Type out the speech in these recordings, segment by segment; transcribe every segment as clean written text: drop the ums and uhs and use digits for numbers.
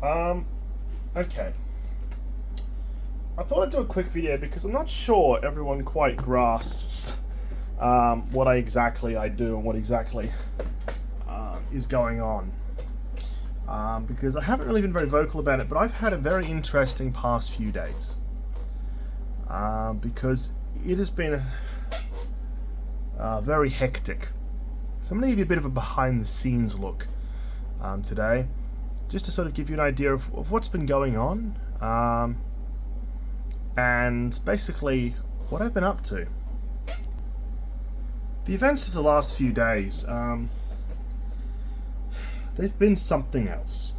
Okay. I thought I'd do a quick video because I'm not sure everyone quite grasps what exactly I do and what exactly is going on. Because I haven't really been very vocal about it, but I've had a very interesting past few days. Because it has been very hectic. So I'm going to give you a bit of a behind the scenes look today, just to sort of give you an idea of what's been going on, and basically what I've been up to. The events of the last few days, they've been something else.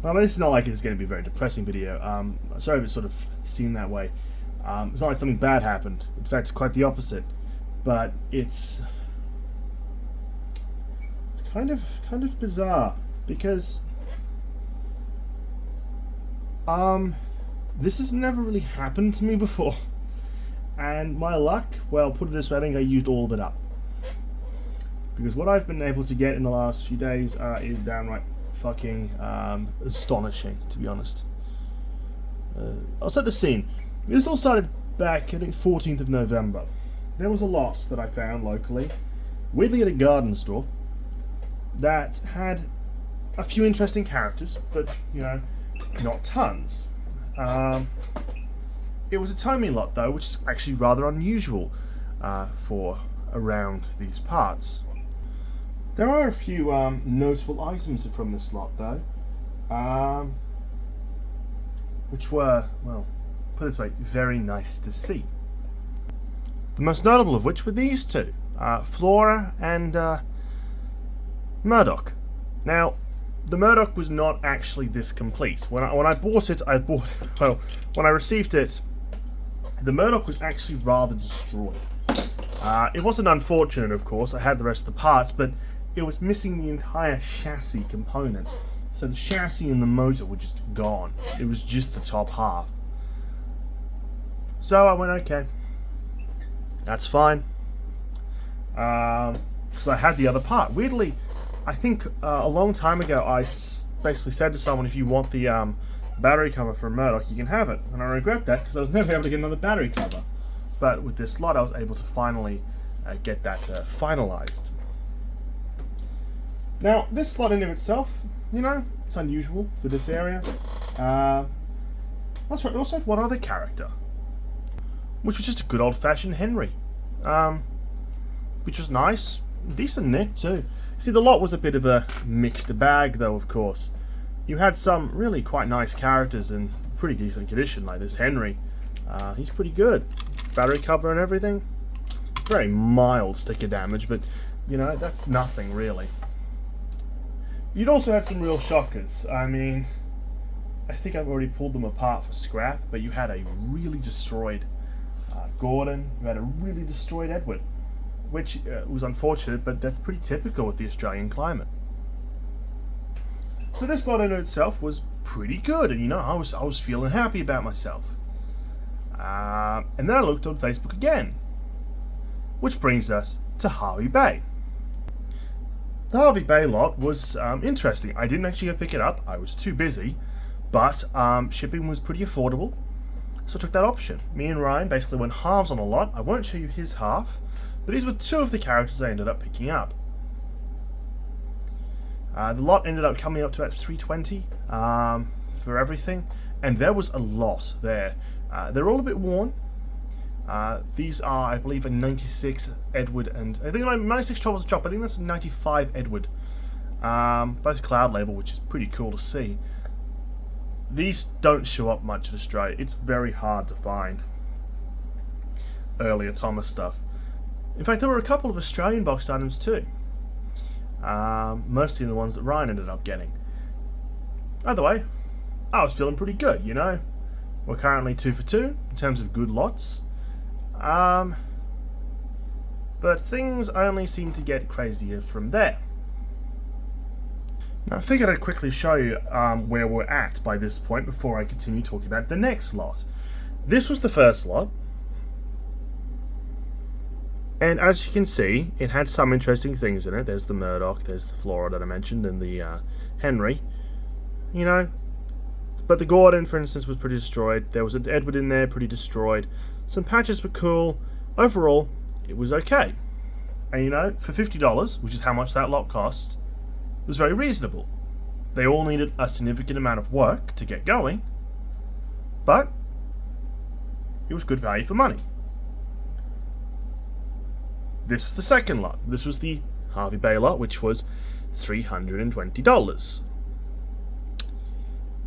Well, this is not like it's going to be a very depressing video. Sorry if it sort of seemed that way. It's not like something bad happened. In fact, it's quite the opposite. But it's kind of bizarre because this has never really happened to me before, and my luck, well, put it this way, I think I used all of it up, because what I've been able to get in the last few days is downright fucking astonishing, to be honest. I'll set the scene. This all started back, I think, 14th of November. There was a lot that I found locally, weirdly at a garden store, that had a few interesting characters, but, you know, not tons. It was a Tomy lot, though, which is actually rather unusual for around these parts. There are a few notable items from this lot, though, which were, well, put it this way, very nice to see. The most notable of which were these two, Flora and Murdoch. Now, the Murdoch was not actually this complete. When I bought it, well, when I received it, the Murdoch was actually rather destroyed. It wasn't unfortunate, of course. I had the rest of the parts, but it was missing the entire chassis component. So the chassis and the motor were just gone. It was just the top half. So I went, okay, that's fine. Because I had the other part. Weirdly, I think a long time ago I basically said to someone, if you want the battery cover for Murdoch, you can have it. And I regret that because I was never able to get another battery cover. But with this lot, I was able to finally get that finalized. Now, this slot in of itself, you know, it's unusual for this area. That's right, it also had one other character, which was just a good old-fashioned Henry, which was nice, decent nick too. See, the lot was a bit of a mixed bag, though. Of course, you had some really quite nice characters in pretty decent condition, like this Henry. He's pretty good, battery cover and everything. Very mild sticker damage, but you know, that's nothing really. You'd also had some real shockers. I mean, I think I've already pulled them apart for scrap, but you had a really destroyed Gordon, you had a really destroyed Edward, which was unfortunate, but that's pretty typical with the Australian climate. So this lot in itself was pretty good, and you know, I was feeling happy about myself. And then I looked on Facebook again, which brings us to Hervey Bay. The Hervey Bay lot was interesting. I didn't actually go pick it up, I was too busy, but shipping was pretty affordable, so I took that option. Me and Ryan basically went halves on a lot. I won't show you his half, but these were two of the characters I ended up picking up. The lot ended up coming up to about $320 for everything, and there was a lot there. They're all a bit worn. These are, I believe, a 96 Edward, and I think 96 Troubles Chop. I think that's a 95 Edward. Both cloud label, which is pretty cool to see. These don't show up much in Australia. It's very hard to find earlier Thomas stuff. In fact, there were a couple of Australian boxed items too. Mostly the ones that Ryan ended up getting. Either way, I was feeling pretty good, you know. We're currently 2 for 2 in terms of good lots. But things only seem to get crazier from there. Now I figured I'd quickly show you where we're at by this point before I continue talking about the next lot. This was the first lot. And as you can see, it had some interesting things in it. There's the Murdoch, there's the Flora that I mentioned, and the Henry. you know. But the Gordon, for instance, was pretty destroyed. There was an Edward in there, pretty destroyed. Some patches were cool. Overall, it was okay. And you know, for $50, which is how much that lot cost, it was very reasonable. They all needed a significant amount of work to get going, but it was good value for money. This was the second lot. This was the Harvey Bay lot, which was $320.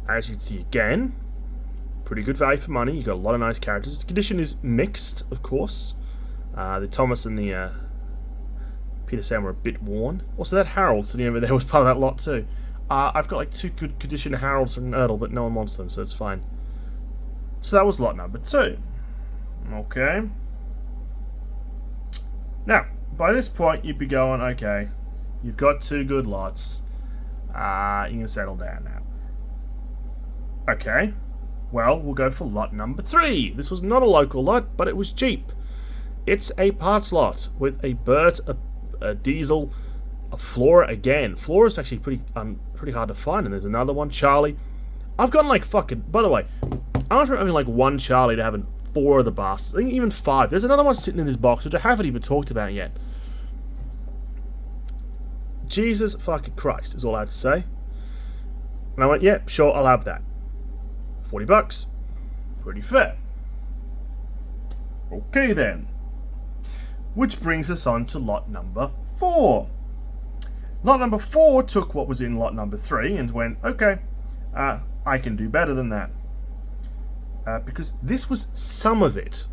As you can see again, pretty good value for money. You got a lot of nice characters. The condition is mixed, of course. The Thomas and the Peter Sam were a bit worn. Also, that Harold sitting over there was part of that lot too. I've got like 2 good condition Harolds from Erdl, but no one wants them, so it's fine. So that was lot number 2. Okay. Now, by this point, you'd be going, okay, you've got 2 good lots. You can settle down now. Okay, well, we'll go for lot number 3. This was not a local lot, but it was cheap. It's a parts lot with a Bert, a Diesel, a Flora again. Flora's actually pretty hard to find, and there's another one, Charlie. I've gotten like fucking... By the way, I went from having like 1 Charlie to having 4 of the bastards. I think even 5. There's another one sitting in this box, which I haven't even talked about yet. Jesus fucking Christ, is all I have to say. And I went, yeah, sure, I'll have that. $40. Pretty fair. Okay then. Which brings us on to lot number 4. Lot number 4 took what was in lot number 3 and went, okay, I can do better than that. Because this was some of it.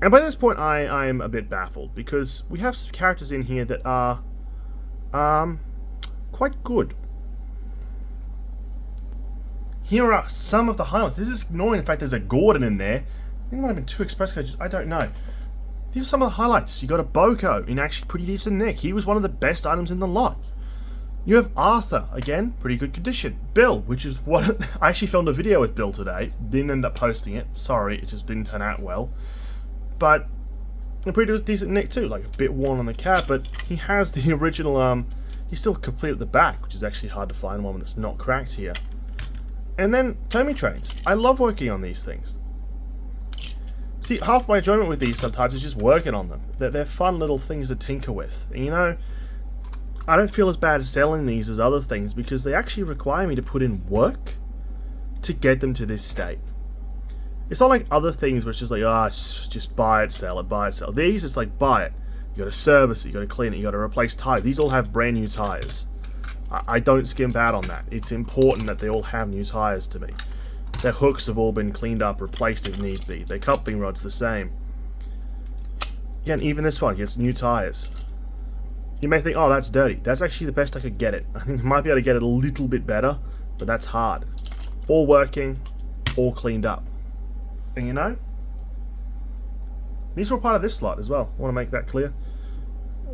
And by this point, I am a bit baffled, because we have some characters in here that are quite good. Here are some of the highlights. This is annoying. In fact, there's a Gordon in there. I think it might have been 2 express coaches. I don't know. These are some of the highlights. You got a Boko in actually pretty decent nick. He was one of the best items in the lot. You have Arthur, again, pretty good condition. Bill, which is what... I actually filmed a video with Bill today. Didn't end up posting it. Sorry, it just didn't turn out well. But a pretty decent nick too. Like a bit worn on the cab, but he has the original... he's still complete at the back, which is actually hard to find one that's not cracked here. And then Tomy trains. I love working on these things. See, half my enjoyment with these sometimes is just working on them. They're fun little things to tinker with. And you know, I don't feel as bad selling these as other things because they actually require me to put in work to get them to this state. It's not like other things where it's just like, just buy it, sell it, buy it, sell it. These, it's like, buy it. You gotta service it, you gotta clean it, you gotta replace tires. These all have brand new tires. I don't skimp out on that. It's important that they all have new tires to me. Their hooks have all been cleaned up, replaced if need be. Their coupling rod's the same. Again, even this one gets new tires. You may think, oh, that's dirty. That's actually the best I could get it. I think I might be able to get it a little bit better, but that's hard. All working, all cleaned up. And you know, these were part of this slot as well. I want to make that clear.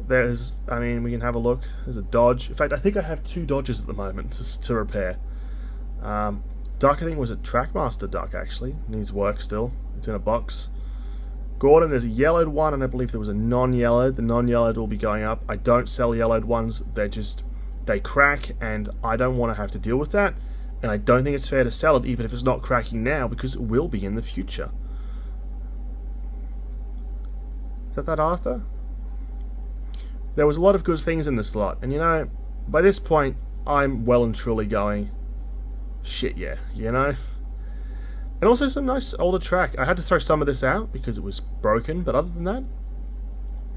There's, I mean, we can have a look. There's a Dodge. In fact, I think I have 2 Dodges at the moment to repair. Duck, I think, was a Trackmaster duck, actually. Needs work still. It's in a box. Gordon, there's a yellowed one, and I believe there was a non-yellowed. The non-yellowed will be going up. I don't sell yellowed ones. They crack, and I don't want to have to deal with that. And I don't think it's fair to sell it, even if it's not cracking now, because it will be in the future. Is that Arthur? There was a lot of good things in this lot, and you know, by this point, I'm well and truly going, shit yeah, you know? And also some nice older track. I had to throw some of this out because it was broken, but other than that,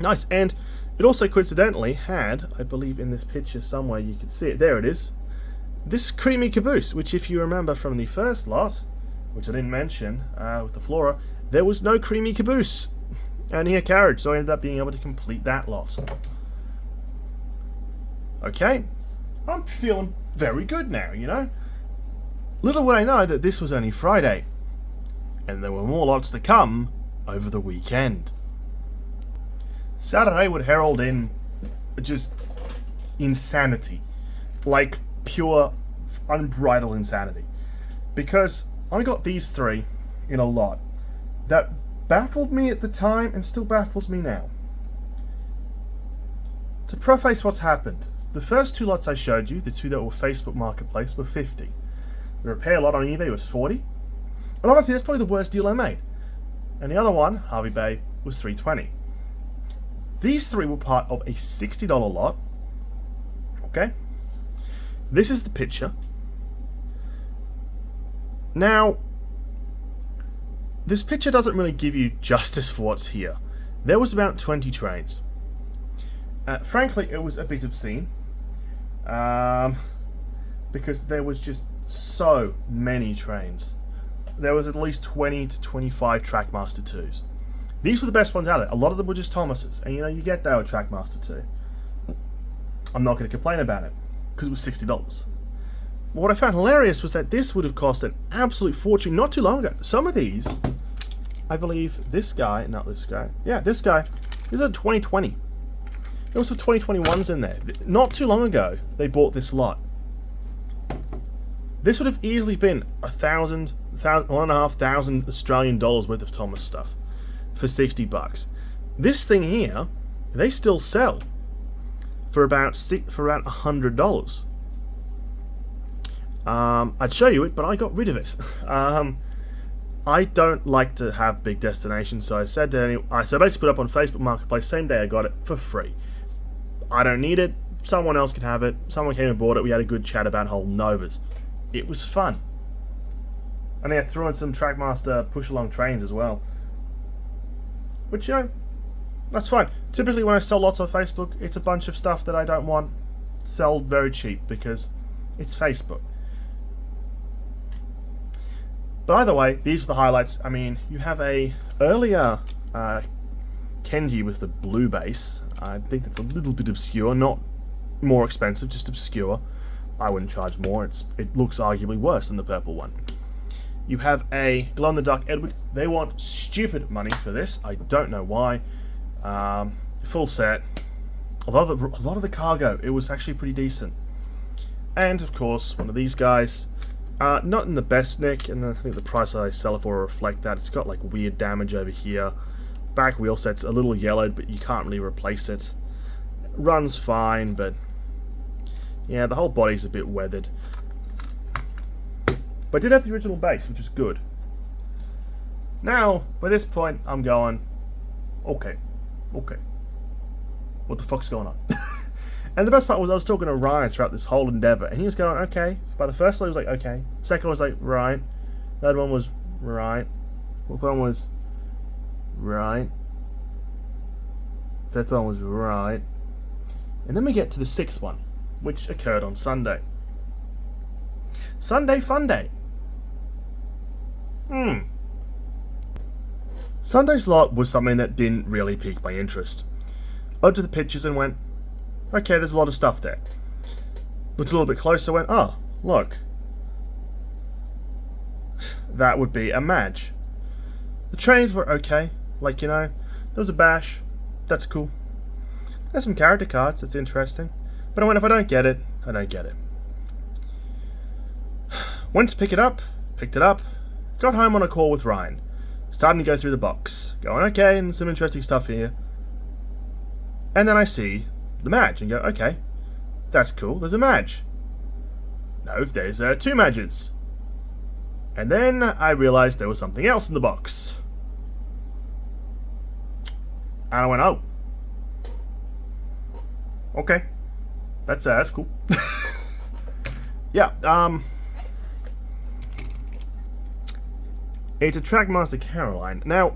nice. And it also coincidentally had, I believe in this picture somewhere you can see it, there it is, this creamy caboose, which if you remember from the first lot, which I didn't mention, with the Flora, there was no creamy caboose, only a carriage, so I ended up being able to complete that lot. Okay, I'm feeling very good now, you know? Little would I know that this was only Friday, and there were more lots to come over the weekend. Saturday would herald in just insanity, like pure, unbridled insanity, because I got these 3 in a lot that baffled me at the time and still baffles me now. To preface what's happened, the first 2 lots I showed you, the 2 that were Facebook Marketplace, were 50. The repair lot on eBay was 40. And honestly, that's probably the worst deal I made. And the other one, Harvey Bay, was 320. These 3 were part of a $60 lot. Okay? This is the picture. Now, this picture doesn't really give you justice for what's here. There was about 20 trains. Frankly, it was a bit obscene. Because there was just so many trains. There was at least 20 to 25 Trackmaster 2s. These were the best ones out of it. A lot of them were just Thomas's. And you get that with Trackmaster 2. I'm not going to complain about it. Because it was $60. But what I found hilarious was that this would have cost an absolute fortune not too long ago. Some of these, I believe this guy, not this guy. Yeah, this guy. These are 2020. There was some 2021s in there. Not too long ago, they bought this lot. This would have easily been $1,500 Australian dollars worth of Thomas stuff for $60. This thing here, they still sell for about $100. I'd show you it, but I got rid of it. I don't like to have big destinations, so I said to I basically put up on Facebook Marketplace. Same day I got it for free. I don't need it. Someone else can have it. Someone came and bought it. We had a good chat about whole Novas. It was fun. And then I threw in some Trackmaster push-along trains as well. Which, that's fine. Typically when I sell lots on Facebook, it's a bunch of stuff that I don't want sold very cheap because it's Facebook. But either way, these are the highlights. I mean, you have a earlier Kenji with the blue base. I think that's a little bit obscure, not more expensive, just obscure. I wouldn't charge more. It looks arguably worse than the purple one. You have a glow-in-the-dark Edward. They want stupid money for this. I don't know why. Full set. A lot of the cargo, it was actually pretty decent. And of course, one of these guys. Not in the best nick, and I think the price I sell it for will reflect that. It's got like weird damage over here. Back wheel set's a little yellowed, but you can't really replace it. Runs fine, but yeah, the whole body's a bit weathered. But I did have the original base, which is good. Now, by this point, I'm going, okay. What the fuck's going on? And the best part was I was talking to Ryan throughout this whole endeavour, and he was going, okay. By the first one, he was like, okay. Second one was like, right. Third one was, right. Fourth one was, right. Fifth one was, right. And then we get to the 6th one, which occurred on Sunday. Sunday Fun Day. Sunday's lot was something that didn't really pique my interest. I looked at the pictures and went, okay, there's a lot of stuff there. Looked a little bit closer, went, oh, look. That would be a match. The trains were okay. Like, there was a bash. That's cool. There's some character cards. That's interesting. But I went, if I don't get it, I don't get it. Went to pick it up. Picked it up. Got home on a call with Ryan. Starting to go through the box. Going, okay, and some interesting stuff here. And then I see the match and go, okay, that's cool, there's a match. No, there's 2 matches. And then I realized there was something else in the box. And I went, oh. Okay. That's cool. Yeah, it's a Trackmaster Caroline. Now,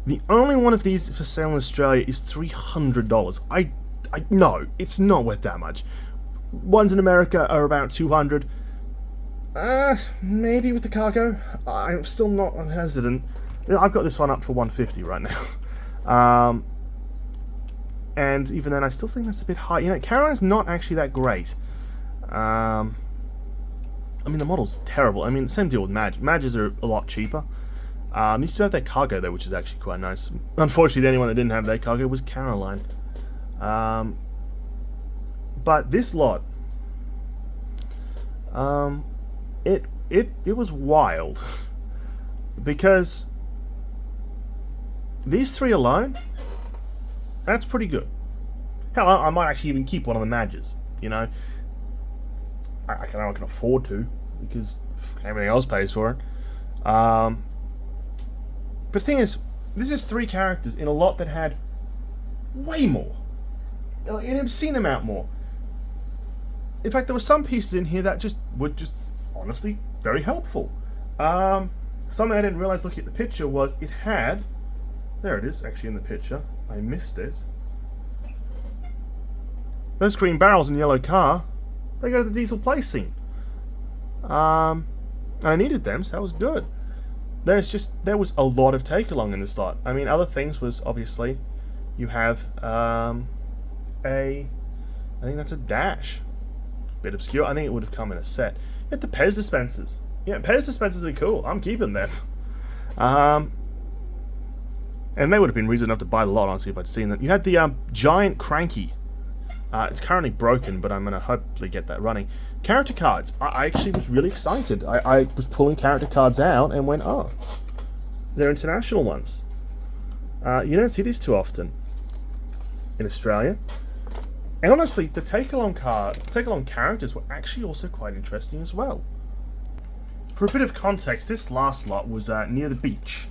the only one of these for sale in Australia is $300. No, it's not worth that much. Ones in America are about $200. Maybe with the cargo. I'm still not hesitant. I've got this one up for $150 right now. And even then, I still think that's a bit high. Caroline's not actually that great. I mean, the model's terrible. I mean, the same deal with Madge. Madges are a lot cheaper. These two have their cargo though, which is actually quite nice. Unfortunately, the only one that didn't have their cargo was Caroline. But this lot, it was wild because these 3 alone, that's pretty good. Hell, I might actually even keep one of the Madges, you know. I can afford to, because everything else pays for it. But the thing is, this is 3 characters in a lot that had way more. An obscene amount more. In fact, there were some pieces in here that were just honestly very helpful. Something I didn't realize looking at the picture was it had... There it is, actually in the picture. I missed it. Those green barrels in the yellow car, they go to the diesel placing. And I needed them, so that was good. There was a lot of take-along in this lot. I mean, other things was, obviously, you have, I think that's a dash. Bit obscure. I think it would have come in a set. You had the Pez dispensers. Yeah, Pez dispensers are cool. I'm keeping them. And they would have been reason enough to buy the lot, honestly, if I'd seen them. You had the giant cranky. It's currently broken, but I'm going to hopefully get that running. Character cards. I actually was really excited. I was pulling character cards out and went, oh, they're international ones. You don't see these too often in Australia. And honestly, the take-along characters were actually also quite interesting as well. For a bit of context, this last lot was near the beach.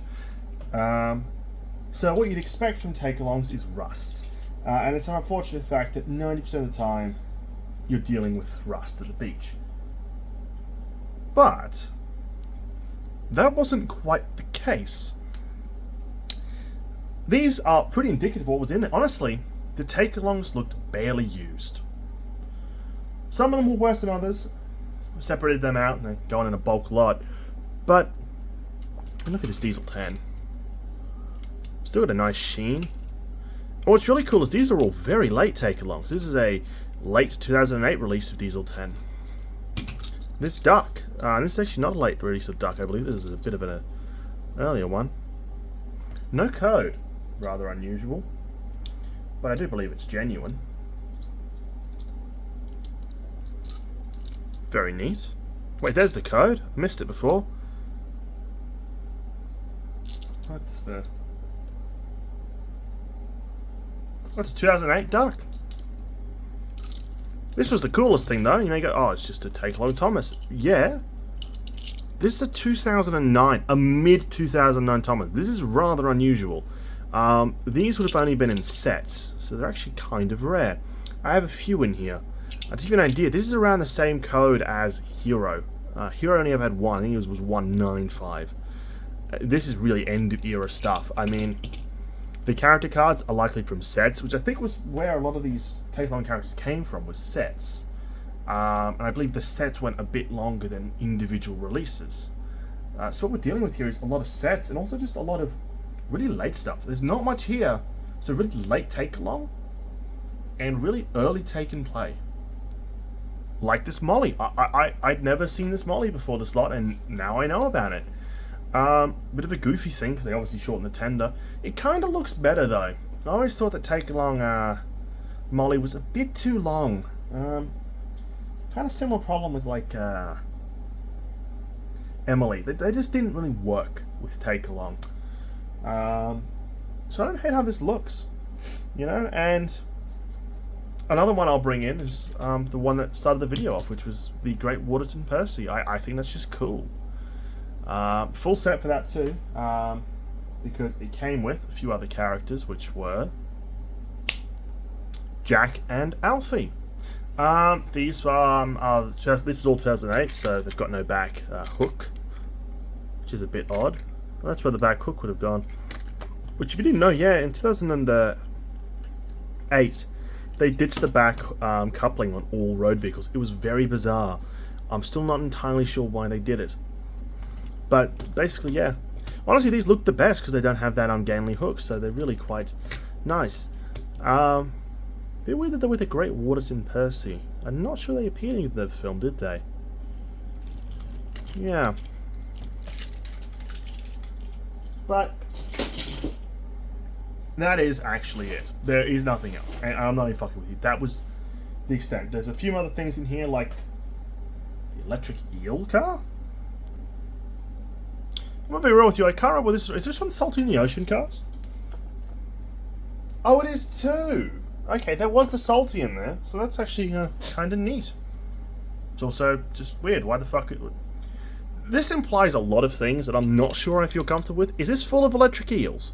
So what you'd expect from take-alongs is rust. And it's an unfortunate fact that 90% of the time, you're dealing with rust at the beach. But that wasn't quite the case. These are pretty indicative of what was in there. Honestly, the take-alongs looked barely used. Some of them were worse than others. I separated them out and they're going in a bulk lot. But look at this Diesel 10. Still got a nice sheen. And what's really cool is these are all very late take-alongs. This is a late 2008 release of Diesel 10. This Duck. This is actually not a late release of Duck. I believe this is a bit of an earlier one. No code. Rather unusual. But I do believe it's genuine. Very neat. Wait, there's the code. I missed it before. That's a 2008 Duck. This was the coolest thing though. You may go, oh, it's just a take-along Thomas. Yeah. This is a 2009, a mid-2009 Thomas. This is rather unusual. These would have only been in sets, so they're actually kind of rare. I have a few in here. To give you an idea, this is around the same code as Hero. Hero only ever had one. I think it was 195. This is really end-era stuff. I mean, the character cards are likely from sets, which I think was where a lot of these take-along characters came from, was sets. And I believe the sets went a bit longer than individual releases. So what we're dealing with here is a lot of sets, and also just a lot of really late stuff. There's not much here. So really late take-along, and really early take-and-play. Like this Molly. I'd never seen this Molly before this lot, and now I know about it. Bit of a goofy thing, because they obviously shortened the tender. It kind of looks better, though. I always thought that take-along Molly was a bit too long. Kind of similar problem with, like, Emily. They just didn't really work with take-along. So I don't hate how this looks. You know, and another one I'll bring in is the one that started the video off, which was the Great Waterton Percy. I think that's just cool. Full set for that too, because it came with a few other characters, which were Jack and Alfie. These this is all 2008, so they've got no back hook, which is a bit odd. Well, that's where the back hook would have gone. Which, if you didn't know, yeah, in 2008, they ditched the back coupling on all road vehicles. It was very bizarre. I'm still not entirely sure why they did it. But basically, yeah. Honestly, these look the best because they don't have that ungainly hook, so they're really quite nice. Bit weird that they're with a Great Waterton Percy. I'm not sure they appeared in the film, did they? Yeah. But that is actually it. There is nothing else. And I'm not even fucking with you. That was the extent. There's a few other things in here, like the electric eel car. I'm gonna be real with you. I can't remember what this is. This one Salty in the Ocean cars? Oh, it is too. Okay, there was the salty in there, so that's actually kind of neat. It's also just weird. Why the fuck? This implies a lot of things that I'm not sure I feel comfortable with. Is this full of electric eels?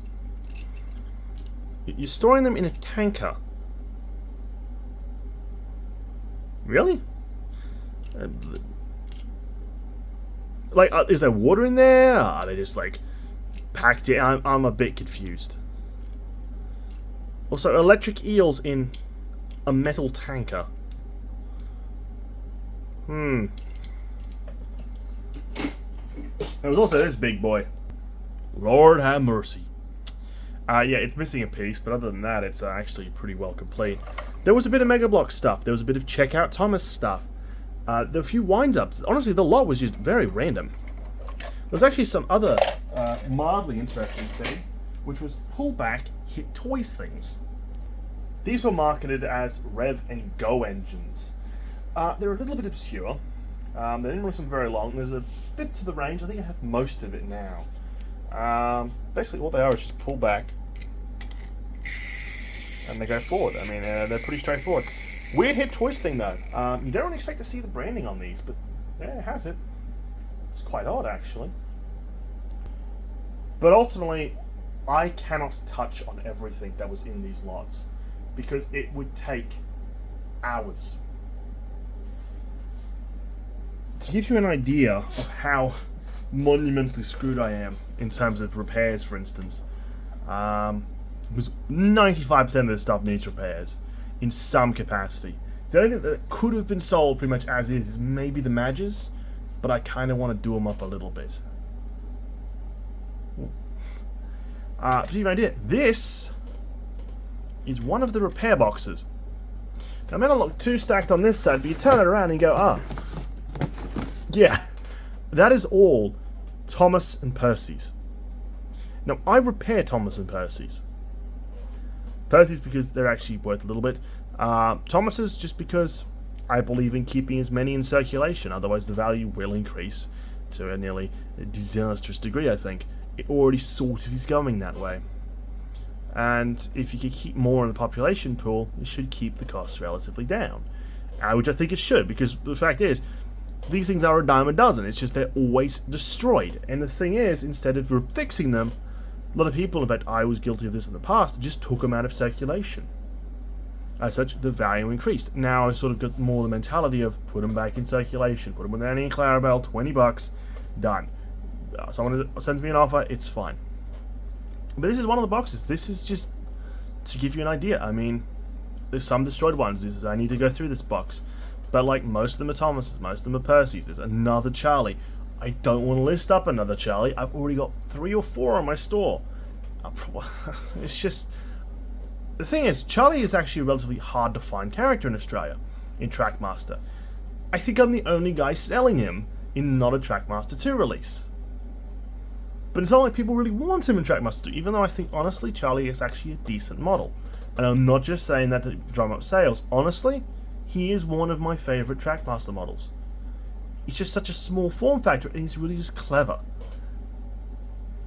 You're storing them in a tanker. Really? Like, is there water in there? Are they just, like, packed in? I'm a bit confused. Also, electric eels in a metal tanker. There was also this big boy. Lord have mercy. Yeah, it's missing a piece, but other than that, it's actually pretty well complete. There was a bit of Mega Block stuff. There was a bit of Check Out Thomas stuff. There were a few wind-ups. Honestly, the lot was just very random. There's actually some other mildly interesting thing, which was pullback hit toys things. These were marketed as Rev and Go engines. They're a little bit obscure. They didn't last them very long. There's a bit to the range. I think I have most of it now. Basically, what they are is just pull back, and they go forward. I mean, they're pretty straightforward. Weird hit toys thing, though. You don't really expect to see the branding on these, but yeah, it has it. It's quite odd, actually. But ultimately, I cannot touch on everything that was in these lots, because it would take hours. To give you an idea of how monumentally screwed I am in terms of repairs, for instance, was 95% of the stuff needs repairs in some capacity. The only thing that could have been sold pretty much as is maybe the Madges, but I kind of want to do them up a little bit. To give you an idea, this is one of the repair boxes. Now, it may not look too stacked on this side, but you turn it around and you go, yeah, that is all Thomas and Percy's. Now, I repair Thomas and Percy's. Percy's because they're actually worth a little bit. Thomas's just because I believe in keeping as many in circulation, otherwise the value will increase to a nearly disastrous degree, I think. It already sort of is going that way. And if you could keep more in the population pool, it should keep the costs relatively down. Which I think it should, because the fact is, these things are a dime a dozen. It's just they're always destroyed. And the thing is, instead of fixing them, a lot of people, in fact I was guilty of this in the past, just took them out of circulation. As such, the value increased. Now I sort of got more the mentality of put them back in circulation, put them with Annie and Clarabelle, $20, done. Someone sends me an offer, it's fine. But this is one of the boxes. This is just to give you an idea. I mean, there's some destroyed ones. I need to go through this box. But like most of them are Thomas's, most of them are Percy's. There's another Charlie. I don't want to list up another Charlie. I've already got 3 or 4 on my store. It's just... The thing is, Charlie is actually a relatively hard to find character in Australia, in Trackmaster. I think I'm the only guy selling him in not a Trackmaster 2 release. But it's not like people really want him in Trackmaster 2, even though I think, honestly, Charlie is actually a decent model. And I'm not just saying that to drum up sales. Honestly, he is one of my favourite Trackmaster models. He's just such a small form factor, and he's really just clever.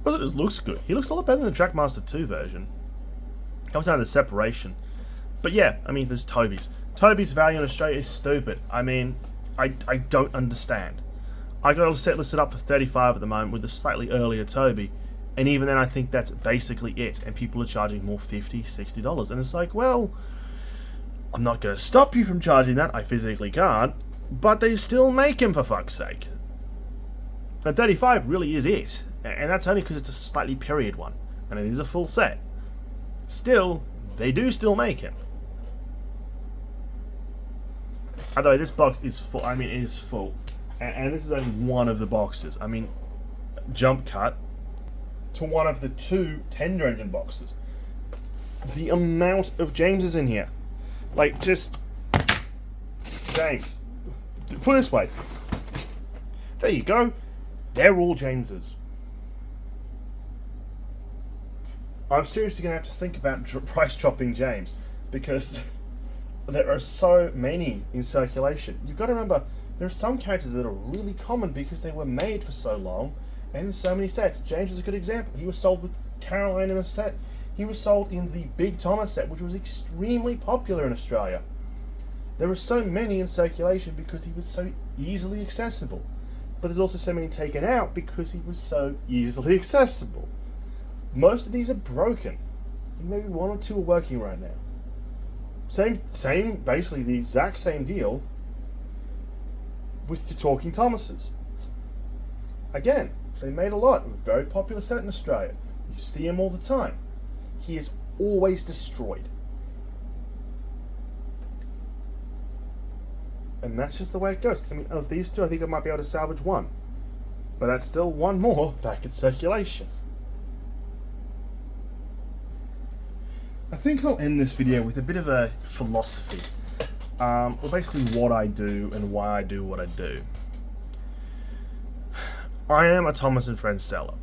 Also, it just looks good. He looks a lot better than the Trackmaster 2 version. Comes down to the separation. But yeah, I mean, there's Toby's. Toby's value in Australia is stupid. I mean, I don't understand. I got a set listed up for $35 at the moment with a slightly earlier Toby, and even then I think that's basically it, and people are charging more $50, $60, and it's like, well, I'm not going to stop you from charging that, I physically can't, but they still make him for fuck's sake. And $35 really is it, and that's only because it's a slightly period one, and it is a full set. Still, they do still make him. By the way, this box is full. I mean, it is full. And this is only one of the boxes. I mean, jump cut to one of the 2 tender engine boxes. The amount of Jameses in here. Like, just... James. Put it this way. There you go. They're all Jameses. I'm seriously going to have to think about price dropping James, because there are so many in circulation. You've got to remember, there are some characters that are really common because they were made for so long and in so many sets. James is a good example. He was sold with Caroline in a set. he was sold in the Big Thomas set, which was extremely popular in Australia. There were so many in circulation because he was so easily accessible. But there's also so many taken out because he was so easily accessible. Most of these are broken. Maybe one or two are working right now. Same, basically the exact same deal with the Talking Thomases. Again, they made a lot. A very popular set in Australia. You see him all the time. He is always destroyed. And that's just the way it goes. I mean, of these two, I think I might be able to salvage one. But that's still one more back in circulation. I think I'll end this video with a bit of a philosophy. Well, basically what I do and why I do what I do. I am a Thomas and Friends seller.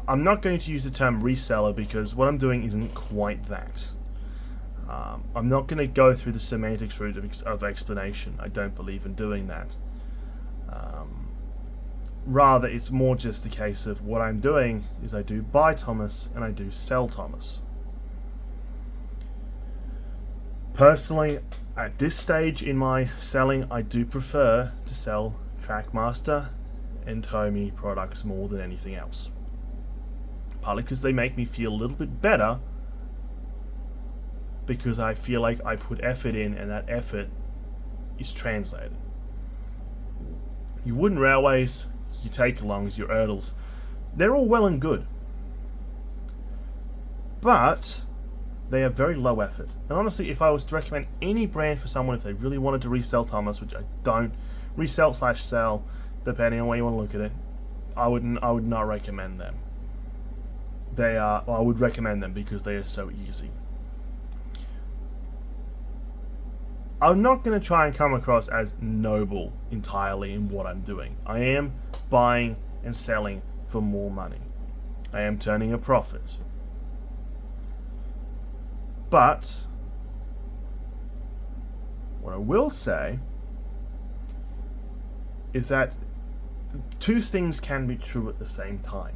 I'm not going to use the term reseller because what I'm doing isn't quite that. I'm not going to go through the semantics route of explanation. I don't believe in doing that. Rather, it's more just a case of what I'm doing is I do buy Thomas and I do sell Thomas. Personally, at this stage in my selling, I do prefer to sell Trackmaster and Tomy products more than anything else. Partly because they make me feel a little bit better, because I feel like I put effort in and that effort is translated. Your wooden railways, your take-alongs, your Erdls, they're all well and good. But they are very low effort. And honestly, if I was to recommend any brand for someone, if they really wanted to resell Thomas, which I don't, resell/sell, depending on where you want to look at it, I would not recommend them. I would recommend them because they are so easy. I'm not going to try and come across as noble entirely in what I'm doing. I am buying and selling for more money. I am turning a profit. But what I will say is that two things can be true at the same time.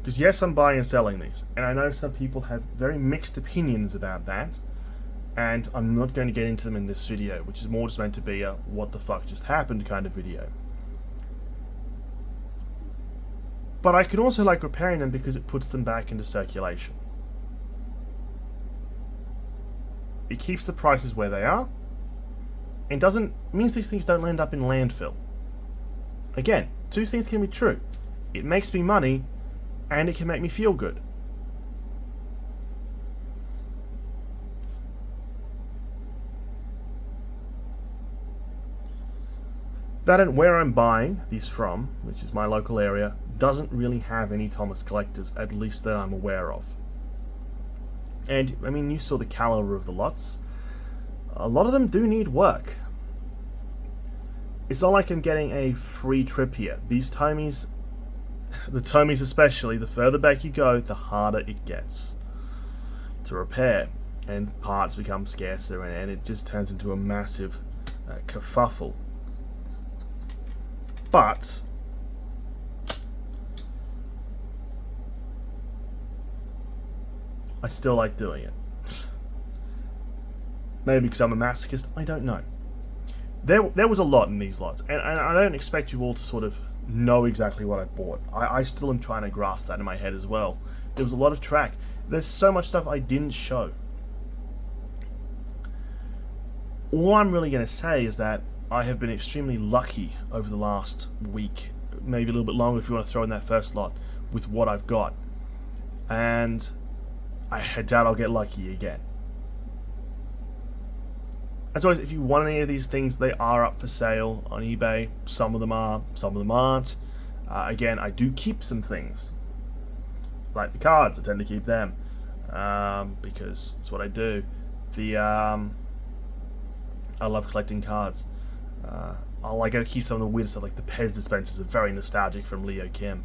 Because yes, I'm buying and selling these, and I know some people have very mixed opinions about that, and I'm not going to get into them in this video, which is more just meant to be a what the fuck just happened kind of video. But I can also like repairing them because it puts them back into circulation. It keeps the prices where they are, and means these things don't end up in landfill. Again, two things can be true. It makes me money, and it can make me feel good. That and where I'm buying these from, which is my local area, doesn't really have any Thomas collectors, at least that I'm aware of. And, I mean, you saw the caliber of the lots. A lot of them do need work. It's not like I'm getting a free trip here. These Tomys, the Tomys especially, the further back you go, the harder it gets to repair. And parts become scarcer, and it just turns into a massive kerfuffle. But I still like doing it. Maybe because I'm a masochist, I don't know. There was a lot in these lots, and I don't expect you all to sort of know exactly what I bought. I still am trying to grasp that in my head as well. There was a lot of track. There's so much stuff I didn't show. All I'm really going to say is that I have been extremely lucky over the last week, maybe a little bit longer if you want to throw in that first lot, with what I've got. And I doubt I'll get lucky again. As always, if you want any of these things, they are up for sale on eBay. Some of them are, some of them aren't. Again, I do keep some things. Like the cards, I tend to keep them. Because it's what I do. I love collecting cards. I go keep some of the weird stuff, like the Pez dispensers are very nostalgic from Leo Kim.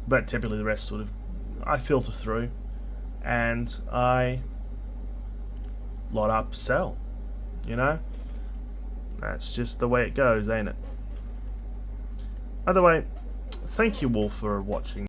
But typically the rest sort of, I filter through. And I lot up, sell. You know? That's just the way it goes, ain't it? Either way, thank you all for watching.